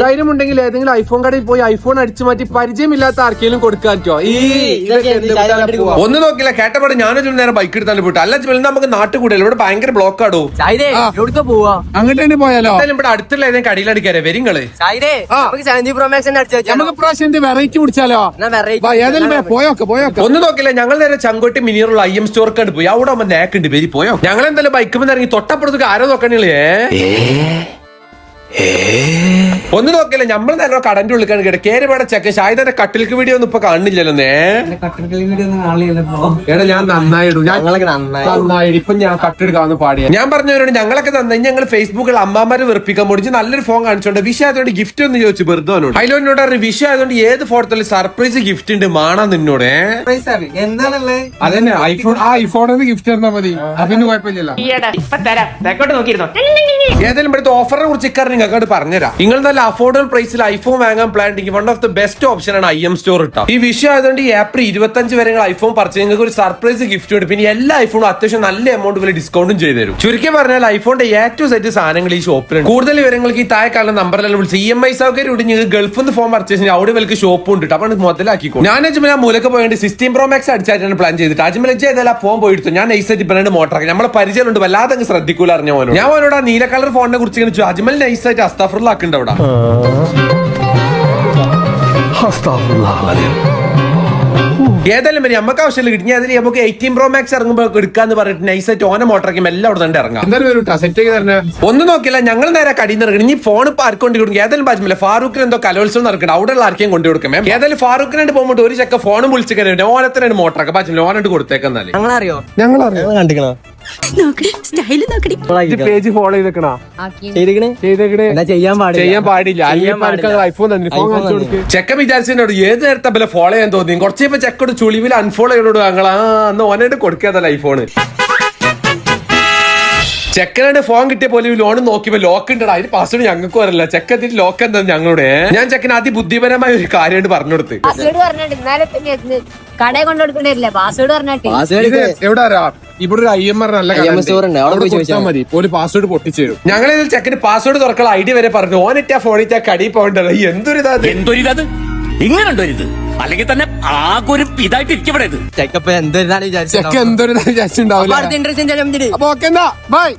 ധൈര്യമുണ്ടെങ്കിൽ ഏതെങ്കിലും ഐഫോൺ കടയിൽ പോയി ഐഫോൺ അടിച്ചു മാറ്റി പരിചയമില്ലാത്ത ആർക്കെങ്കിലും കൊടുക്കാൻ പറ്റുമോ? ഒന്ന് നോക്കില്ല കേട്ടപാട് ഞാനൊരു നേരം ബൈക്ക് എടുത്താൽ പോയിട്ട് അല്ല നമുക്ക് നാട്ടിൽ കൂടെ ഇവിടെ ഭയങ്കര ബ്ലോക്ക് ആടോ. പോവാ അങ്ങോട്ട് തന്നെ പോയാലോ? ഇവിടെ അടുത്തുള്ള ഏതെങ്കിലും കടയിലടിക്കാരെ വരിങ്ങള് വെറൈറ്റി കുടിച്ചാലോ? ഒന്ന് നോക്കില്ല ഞങ്ങൾ നേരെ ചങ്കോട്ടി മിനിയുള്ള IM സ്റ്റോർക്കാണ്ട് പോയി. അവിടെ ആവുമ്പോ നേക്കുണ്ട് പേര് പോയോ. ഞങ്ങൾ എന്തായാലും ബൈക്ക് ഇറങ്ങി തൊട്ടപ്പുറത്തേക്ക് ആരോ നോക്കണേ. ഒന്ന് നോക്കില്ല നമ്മൾ നല്ല കടന്റെ ഉള്ളിക്കാണ് കേട്ടോ. കേരളയുടെ ചെക്ക് ഷാഹിദന്റെ കട്ടിൽക്ക് വീഡിയോ ഒന്നും ഇപ്പൊ കാണുന്നില്ലല്ലോ. എടാ ഞാൻ നന്നായിടും ഇപ്പൊ ഞാൻ കട്ടെടുക്കാന്ന് പാടിയ ഞാൻ പറഞ്ഞവരോട് ഞങ്ങളൊക്കെ നന്നായി. ഞങ്ങൾ ഫേസ്ബുക്കിൽ അമ്മമാരെ വെറുപ്പിക്കാൻ പൊടിച്ച് നല്ലൊരു ഫോൺ കാണിച്ചോണ്ട് വിഷയം ആയതുകൊണ്ട് ഗിഫ്റ്റ് ഒന്ന് ചോദിച്ചു വെറുതെ അതിലോനോട് പറഞ്ഞു വിഷയം ആയതുകൊണ്ട് ഏത് ഫോട്ടോയിൽ സർപ്രൈസ് ഗിഫ്റ്റ് ഉണ്ട് മാണാ നിന്നോട്. അതന്നെ ഐഫോണിന് ഗിഫ്റ്റ് തന്നാ മതി. അതിന് കുഴപ്പമില്ലല്ലോ. ഏതായാലും ഇവിടുത്തെ ഓഫറിനെ കുറിച്ച് ഇക്കാർ നിങ്ങൾക്ക് പറഞ്ഞുതരാം. നിങ്ങൾ നല്ല അഫോർഡബിൾ പ്രൈസിൽ ഐഫോൺ വാങ്ങാൻ പ്ലാൻ ഉണ്ടെങ്കിൽ one of the best option ആണ് IM സ്റ്റോർ ഇട്ടോ. ഈ വിഷയം ആയതുകൊണ്ട് ഈ ഏപ്രിൽ 25 വരെ ഐഫോൺ പർച്ചേസ് നിങ്ങൾക്ക് ഒരു സർപ്രൈസ് ഗിഫ്റ്റ് ഉണ്ട്. പിന്നെ എല്ലാ ഐഫോണും അത്യാവശ്യം നല്ല എമൗണ്ട് വില ഡിസ്കൗണ്ടും ചെയ്തു തരും. ചുരുക്കി പറഞ്ഞാൽ ഐഫോണിന്റെ ഏറ്റവും സെറ്റ് സാധനങ്ങൾ ഈ ഷോപ്പിലുണ്ട്. കൂടുതൽ വിവരങ്ങൾക്ക് ഈ താഴെ കാണുന്ന നമ്പറിലെല്ലാം വിളിച്ച് EMI സൗകര്യം ഉണ്ട്. നിങ്ങൾക്ക് ഗൾഫിൽ നിന്ന് ഫോൺ പർച്ചേസ് ചെയ്യാൻ അവിടെ വിലക്ക് ഷോപ്പ് ഉണ്ട്. അപ്പോൾ മുതലാക്കിക്കോ. ഞാൻ അജ്മല മൂലക്ക് പോയിട്ട് 16 Pro Max അടിച്ചായിട്ടാണ് പ്ലാൻ ചെയ്തിട്ട് അജ്മല ചെയ്താൽ ആ ഫോൺ പോയിട്ട് ഞാൻ നൈസായിട്ട് ബ്രാൻഡ് മോട്ടറാക്കി നമ്മളെ പരിചയമുണ്ട്. വല്ലാതെ അങ്ങ് ശ്രദ്ധിക്കൂല അറിഞ്ഞ പോലും. ഞാൻ അവനോട് ആ നീല കളർ ഫോണിനെ കുറിച്ച് ഇങ്ങനെ അജ്മൽ നൈസായിട്ട് അസ്താഫുള്ളാക്കുന്നുണ്ട് അവിടെ. ഏതായാലും വരെ നമുക്ക് ആവശ്യമില്ല കിട്ടി. അതിൽ നമുക്ക് 18 Pro Max ഇറങ്ങുമ്പോൾ എടുക്കാന്ന് പറഞ്ഞിട്ട് നൈസായിട്ട് ഓനെ മോട്ടറാക്കി എല്ലാം അവിടെ തന്നെ ഇറങ്ങാം. ഒന്നും നോക്കില്ല ഞങ്ങൾ നേരെ കടിയിൽ നിന്ന് ഇറങ്ങി. ഇനി ഫോൺ ഇപ്പൊ ആർക്കൊണ്ട് കൊടുക്കും. ഏതായാലും പറ്റുമില്ല ഫാറൂഖിന് എന്തോ കലോത്സവം നടക്കണം. അവിടെ ഉള്ള ആർക്കെയും കൊണ്ടു കൊടുക്കാം. ഏതായാലും ഫാറൂഖിനായിട്ട് പോകുമ്പോൾ ഒരു ചെക്ക ഫോണും വിളിച്ചിട്ട് ഓനത്തിനാണ് മോട്ടറാക്കാം. പറ്റില്ല ഓനായിട്ട് കൊടുത്തേക്കെന്നാല് ഞങ്ങളറിയോ കണ്ടിക്കണോ പേജ് ഫോളോ ചെയ്യാൻ പാടില്ല. ഐഫോൺ ചെക്ക വിചാരിച്ചോട് ഏത് നേരത്തെ പോലെ ഫോളോ ചെയ്യാൻ തോന്നി. കുറച്ച് ചെക്കോട് ചുളിവിൽ അൺഫോളോ ചെയ്തോട് ഞങ്ങൾ അന്ന് ഓനായിട്ട് കൊടുക്കാതല്ല ഐഫോണ്. ചെക്കനായിട്ട് ഫോൺ കിട്ടിയ പോലെ ലോൺ നോക്കിയപ്പോ ലോക്ക് ഉണ്ട്. അതിന് പാസ്വേഡ് ഞങ്ങൾക്ക് അറിയില്ല. ചെക്കത്തിന് ലോക്ക് എന്താ ഞങ്ങളുടെ. ഞാൻ ചെക്കന് അതിബുദ്ധിപരമായ ഒരു കാര്യമായിട്ട് പറഞ്ഞു കൊടുത്ത് കടയിൽ കൊണ്ടുകൊടുക്കണ്ടില്ല. പാസ്വേഡ് പറഞ്ഞിട്ട് എവിടെ ഇവിടെ ഒരു IMR നല്ല മതി. ഒരു പാസ്വേഡ് പൊട്ടിച്ചു തരും. ഞങ്ങൾ ചെക്കന് പാസ്വേഡ് തുറക്കാൻ ID വരെ പറഞ്ഞു. ഓനിട്ടാ ഫോണിട്ടാ കടി പോകണ്ടല്ലോ. എന്തൊരിത് ഇങ്ങനെണ്ടോരിത് അല്ലെങ്കിൽ തന്നെ ആകെ ഒരു ഇതായിട്ട് ഇരിക്കപ്പെടരുത്. ചെക്ക എന്തൊരിതാണ് വിചാരിച്ചിട്ടുണ്ടാവില്ല. അപ്പൊ ഓക്കെ ബൈ.